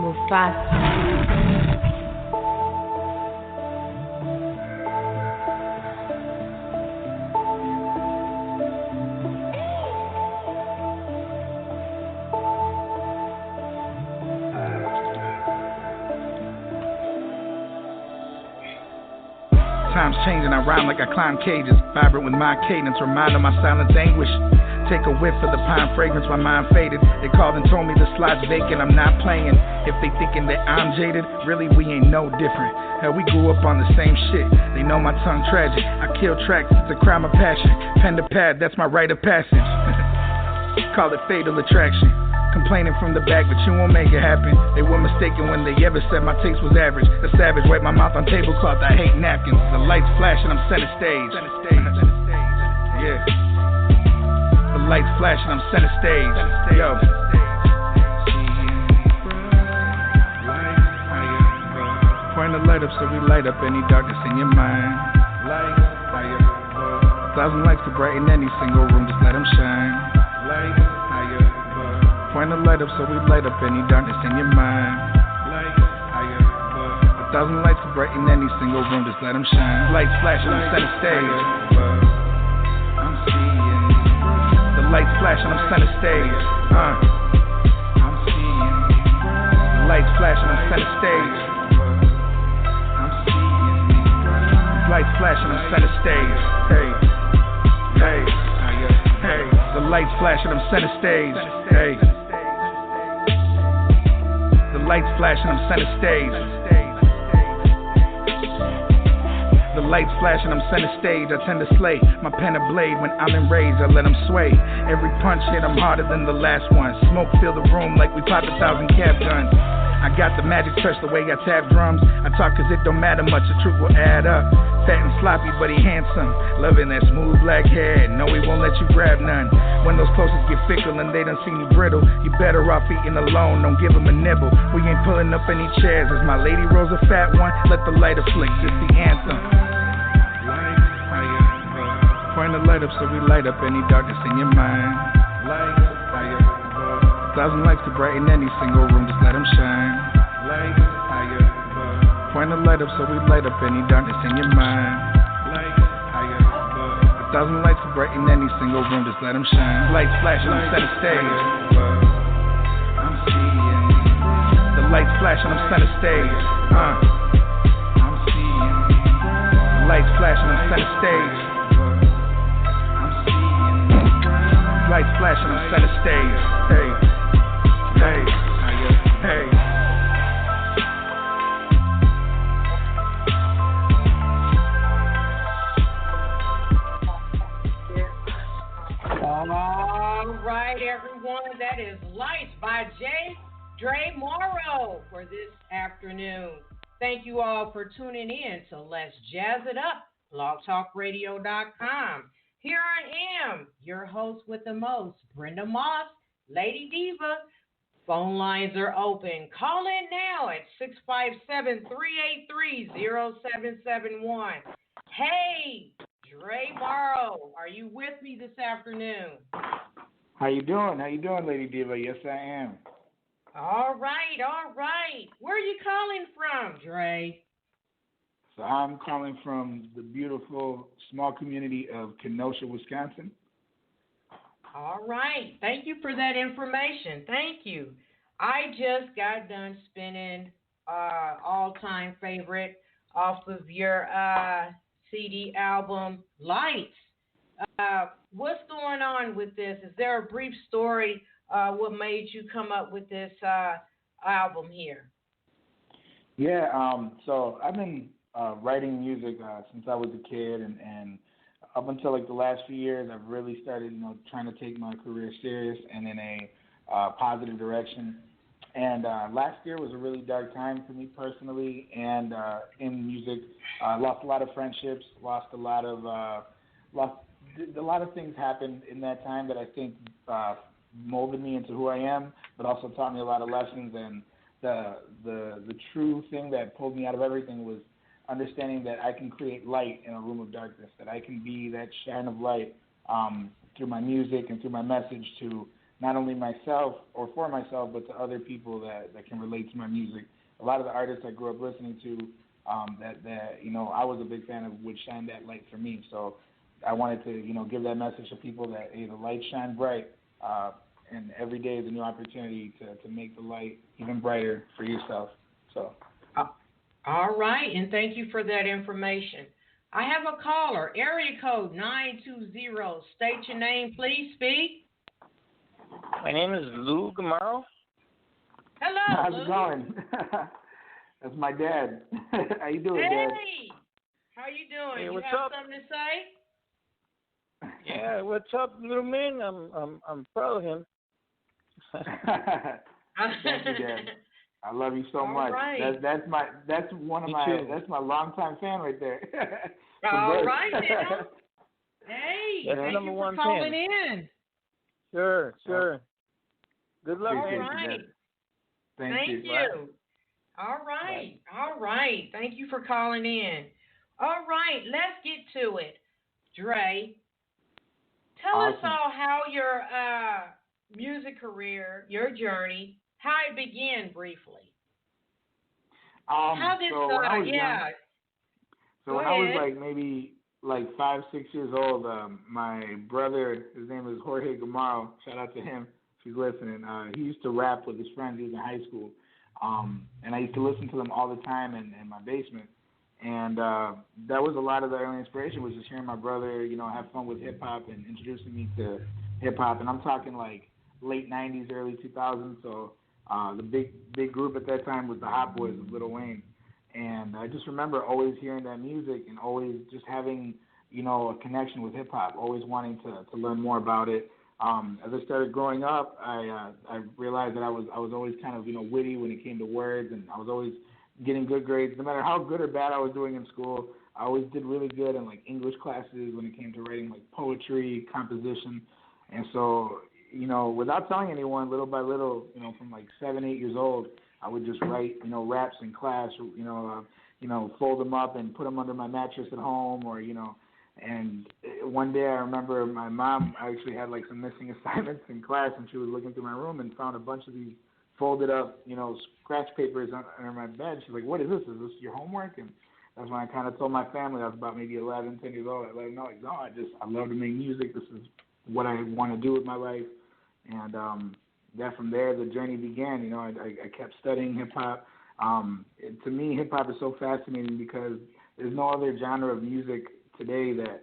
Mufasa. Times change and I rhyme like I climb cages. Vibrant with my cadence, reminder my silence anguish. Take a whiff of the pine fragrance, my mind faded. They called and told me the slot's vacant, I'm not playing. If they thinking that I'm jaded, really we ain't no different. Hell, we grew up on the same shit. They know my tongue tragic. I kill tracks, it's a crime of passion. Pen to pad, that's my rite of passage. Call it fatal attraction. Complaining from the back, but you won't make it happen. They were mistaken when they ever said my taste was average. A savage, wipe my mouth on tablecloth, I hate napkins. The lights flashing, I'm center stage. Yeah. The lights flashing, I'm center stage. Yo. Point the light up so we light up any darkness in your mind. Light, higher, 1,000 lights to brighten any single room, just let them shine. Light, higher. Point the light up so we light up any darkness in your mind. Light, higher, 1,000 lights to brighten any single room, just let them shine. Lights flashing, I'm center stage. I'm seeing. The lights flashing, I'm center stage. I'm seeing. The lights flashing, I'm center stage. I'm seeing. The lights flashing, I'm center stage. Hey, hey, hey. The lights flashing, I'm center stage. Hey. The lights flashing, I'm center stage. The lights flashing, I'm center stage. I tend to slay my pen a blade. When I'm enraged, I let them sway. Every punch hit, I'm harder than the last one. Smoke fill the room like we popped 1,000 cap guns. I got the magic touch the way I tap drums. I talk cause it don't matter much, the truth will add up. Fat and sloppy, but he handsome. Loving that smooth black hair. No, he won't let you grab none. When those closest get fickle and they done seen you brittle, you better off eating alone, don't give him a nibble. We ain't pulling up any chairs. As my lady rolls a fat one, let the lighter flick, it's the anthem. Light, higher, point the light up so we light up any darkness in your mind. Light, higher, 1,000 lights to brighten any single room, just let them shine. Light, higher, point the light up so we light up any darkness in your mind. Light, higher, 1,000 lights to brighten any single room, just let them shine. Lights flashing, I'm center stage. I'm seeing. The lights flashing, I'm center stage. I'm seeing. The lights flashing, I'm center stage. I'm seeing. Lights flashing, I'm center stage. Hey, hey, hey. All right, everyone, that is Lights by Dre Marro for this afternoon. Thank you all for tuning in to Let's Jazz It Up, blogtalkradio.com. Here I am, your host with the most, Brenda Moss, Lady Diva. Phone lines are open. Call in now at 657-383-0771. Hey, Dre Marro, are you with me this afternoon? How you doing? How you doing, Lady Diva? Yes, I am. All right, all right. Where are you calling from, Dre? So I'm calling from the beautiful small community of Kenosha, Wisconsin. All right. Thank you for that information. Thank you. I just got done spinning all-time favorite off of your CD album, Lights. What's going on with this? Is there a brief story what made you come up with this album here? Yeah, so I've been writing music since I was a kid, and up until like the last few years, I've really started, trying to take my career serious and in a positive direction. And last year was a really dark time for me personally, and in music, lost a lot of friendships, lost a lot of things happened in that time that I think molded me into who I am, but also taught me a lot of lessons. And the true thing that pulled me out of everything was understanding that I can create light in a room of darkness, that I can be that shine of light through my music and through my message to not only myself or for myself, but to other people that can relate to my music. A lot of the artists I grew up listening to, that I was a big fan of, would shine that light for me. So I wanted to give that message to people that, hey, the light shine bright, and every day is a new opportunity to make the light even brighter for yourself. So. All right, and thank you for that information. I have a caller, area code 920. State your name, please. Speak. My name is Lou Gamarro. Hello, how's Lou. it going? That's my dad. How you doing, Dad? Hey, how you doing? Hey, you what's have up? something to say? Yeah, what's up, little man? I'm proud of him. Thank you, Dad. I love you so All much. right. That's my longtime fan right there. All right, now. Hey, That's thank number you for one calling fan. in. Sure. Good luck, Appreciate man. All right. Thank you. You. All right. Bye. All right. Thank you for calling in. All right. Let's get to it. Dre, tell us all how your music career, your journey, how it began briefly. How did so when I was yeah. young, so Go when ahead. I was like maybe like 5, 6 years old, my brother, his name is Jorge Gamarro. Shout out to him if he's listening. He used to rap with his friends. He was in high school, and I used to listen to them all the time in my basement. And that was a lot of the early inspiration, was just hearing my brother, have fun with hip hop and introducing me to hip hop. And I'm talking like late 90s, early 2000s. So the big group at that time was the Hot Boys of Lil Wayne. And I just remember always hearing that music and always just having, a connection with hip hop, always wanting to learn more about it. As I started growing up, I realized that I was always kind of, witty when it came to words, and I was always getting good grades. No matter how good or bad I was doing in school, I always did really good in like English classes when it came to writing like poetry, composition. And so, without telling anyone, little by little, from like 7, 8 years old, I would just write, raps in class, fold them up and put them under my mattress at home, or, and one day I remember my mom actually had like some missing assignments in class, and she was looking through my room and found a bunch of these folded up, scratch papers under my bed. She's like, "What is this? Is this your homework?" And that's when I kind of told my family. I was about maybe 11, 10 years old. I let them know, like, no, I love to make music. This is what I want to do with my life. And that from there, the journey began. I kept studying hip hop. To me, hip hop is so fascinating because there's no other genre of music today that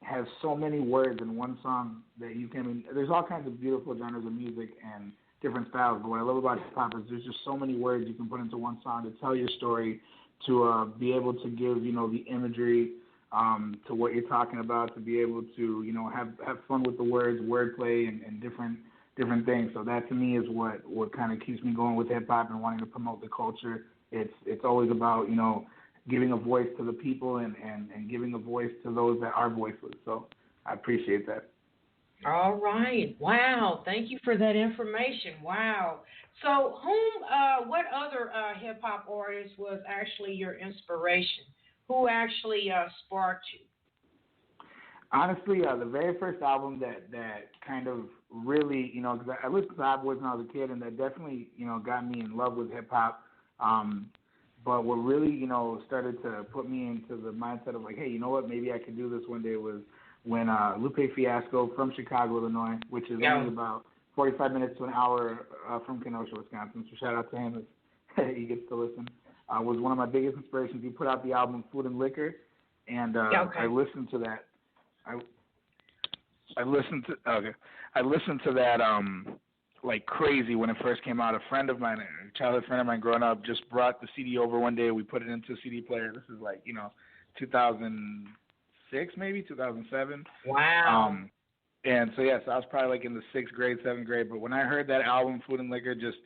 has so many words in one song that you can. There's all kinds of beautiful genres of music and different styles, but what I love about hip hop is there's just so many words you can put into one song to tell your story, to be able to give the imagery to what you're talking about, to be able to have fun with the words, wordplay, and different things. So that to me is what kind of keeps me going with hip hop and wanting to promote the culture. It's always about giving a voice to the people and giving a voice to those that are voiceless. So I appreciate that. All right. Wow. Thank you for that information. Wow. So what other hip-hop artist was actually your inspiration? Who actually sparked you? Honestly, the very first album that kind of really, because I listened to Hot Boys when I was a kid, and that definitely, got me in love with hip-hop. But what really, started to put me into the mindset of like, hey, you know what, maybe I could do this one day was when Lupe Fiasco from Chicago, Illinois, which is only about 45 minutes to an hour from Kenosha, Wisconsin. So shout out to him if he gets to listen. Was one of my biggest inspirations. He put out the album Food and Liquor, and I listened to that. I listened to that like crazy when it first came out. A friend of mine, a childhood friend of mine growing up, just brought the CD over one day. We put it into a CD player. This is like 2006, maybe 2007. Wow. And so yes, I was probably like in the 6th grade, 7th grade. But when I heard that album, Food and Liquor, just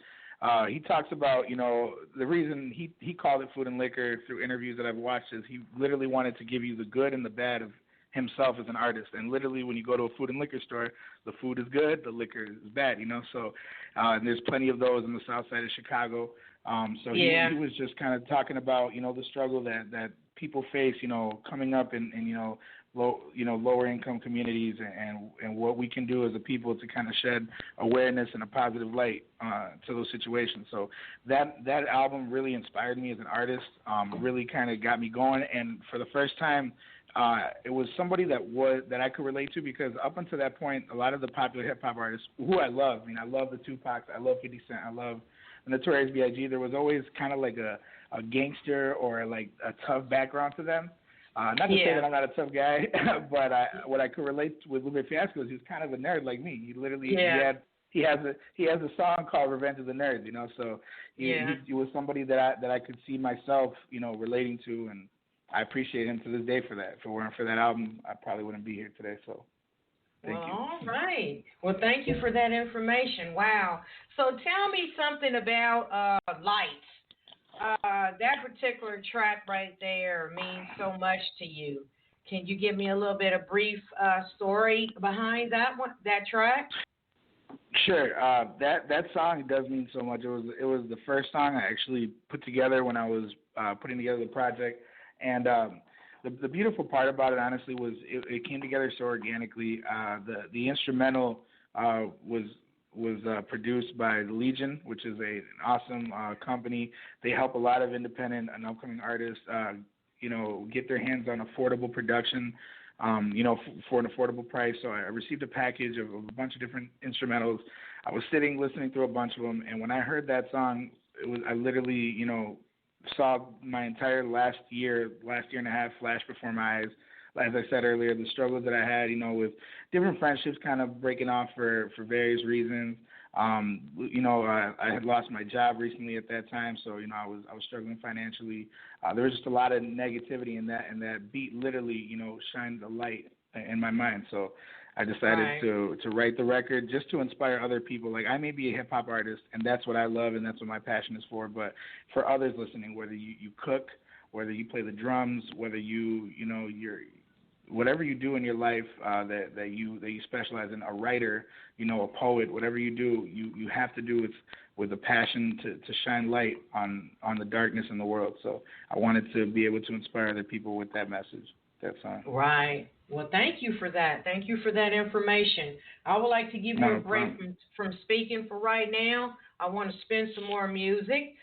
he talks about the reason he called it Food and Liquor through interviews that I've watched is he literally wanted to give you the good and the bad of himself as an artist. And literally when you go to a food and liquor store, the food is good, the liquor is bad, so and there's plenty of those in the south side of Chicago. So he was just kind of talking about the struggle that people face coming up and lower income communities and what we can do as a people to kind of shed awareness and a positive light to those situations. So that album really inspired me as an artist, really kind of got me going. And for the first time, it was somebody that I could relate to, because up until that point, a lot of the popular hip hop artists who I love, I love the Tupacs, I love 50 Cent, I love the Notorious B.I.G., there was always kind of like a gangster or like a tough background to them. Not to say that I'm not a tough guy, but what I could relate with Lupe Fiasco is he was kind of a nerd like me. He literally he has a song called Revenge of the Nerds, So he was somebody that I could see myself, relating to, and I appreciate him to this day for that. If it weren't for that album, I probably wouldn't be here today. So thank you. All right. Well, thank you for that information. Wow. So tell me something about Lights. That particular track right there means so much to you. Can you give me a little bit of brief story behind that track? Sure. That song does mean so much. It was the first song I actually put together when I was putting together the project. And the beautiful part about it, honestly, was it came together so organically. The instrumental was produced by the Legion, which is an awesome company. They help a lot of independent and upcoming artists, get their hands on affordable production, for an affordable price. So I received a package of a bunch of different instrumentals. I was sitting listening through a bunch of them, and when I heard that song, I literally, saw my entire last year and a half flash before my eyes. As I said earlier, the struggles that I had, with different friendships kind of breaking off for various reasons. I had lost my job recently at that time, so I was struggling financially. There was just a lot of negativity in that, and that beat literally, shined a light in my mind. So I decided to write the record just to inspire other people. Like, I may be a hip hop artist, and that's what I love, and that's what my passion is for. But for others listening, whether you cook, whether you play the drums, whether you're whatever you do in your life that you specialize in, a writer, a poet, whatever you do, you have to do it with a passion to shine light on the darkness in the world. So I wanted to be able to inspire other people with that message, that song. Right. Well, thank you for that. Thank you for that information. I would like to give you a break from speaking for right now. I want to spin some more music.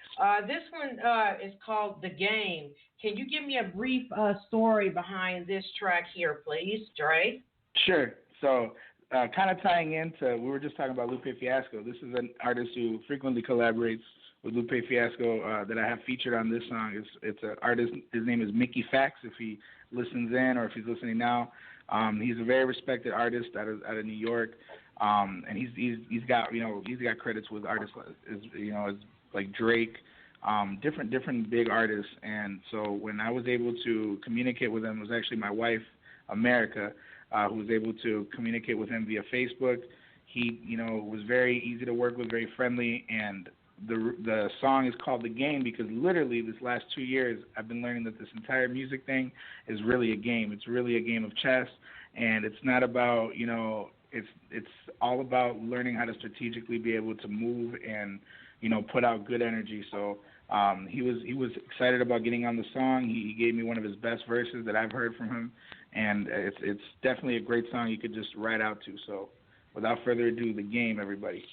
This one is called The Game. Can you give me a brief story behind this track here, please, Dre? Sure. So kind of tying into, we were just talking about Lupe Fiasco. This is an artist who frequently collaborates with Lupe Fiasco that I have featured on this song. It's an artist, his name is Mickey Fax, if he listens in or if he's listening now. He's a very respected artist out of New York, and he's got credits with artists as like Drake, different big artists. And so when I was able to communicate with him, it was actually my wife, America, who was able to communicate with him via Facebook. He was very easy to work with, very friendly, and the song is called The Game because literally this last 2 years I've been learning that this entire music thing is really a game. It's really a game of chess, and it's not about, it's all about learning how to strategically be able to move and, put out good energy. So he was excited about getting on the song. He gave me one of his best verses that I've heard from him, and it's definitely a great song you could just ride out to. So without further ado, The Game, everybody.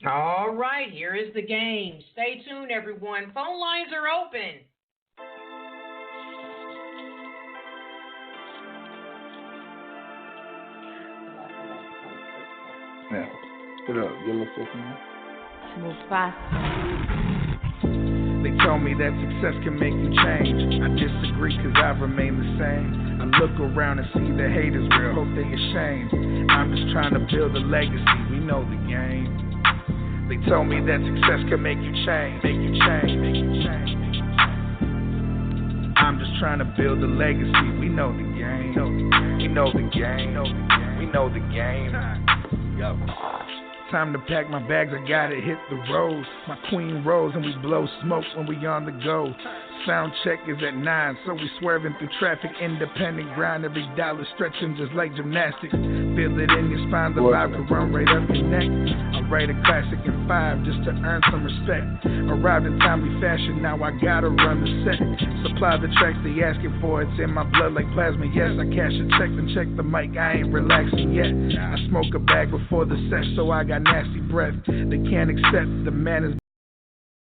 All right, here is The Game. Stay tuned, everyone. Phone lines are open. Yeah. Put up. Get a little second. Mufasa. They told me that success can make you change. I disagree cause I remain the same. I look around and see the haters real, hope they ashamed. I'm just trying to build a legacy, we know the game. They told me that success can make you change, make you change, make you change. I'm just trying to build a legacy, we know the game. We know the game, we know the game. Time to pack my bags, I gotta hit the road. My queen rolls and we blow smoke when we on the go. sound check is at 9, so we swerving through traffic, independent grind, every dollar stretching just like gymnastics. Feel it in your spine, the vibe can run right up your neck. I write a classic in 5 just to earn some respect. Arrived in timely fashion, now I gotta run the set. Supply the tracks they asking for, it's in my blood like plasma, yes. I cash a check and check the mic, I ain't relaxing yet. I smoke a bag before the set, so I got nasty breath. They can't accept the man is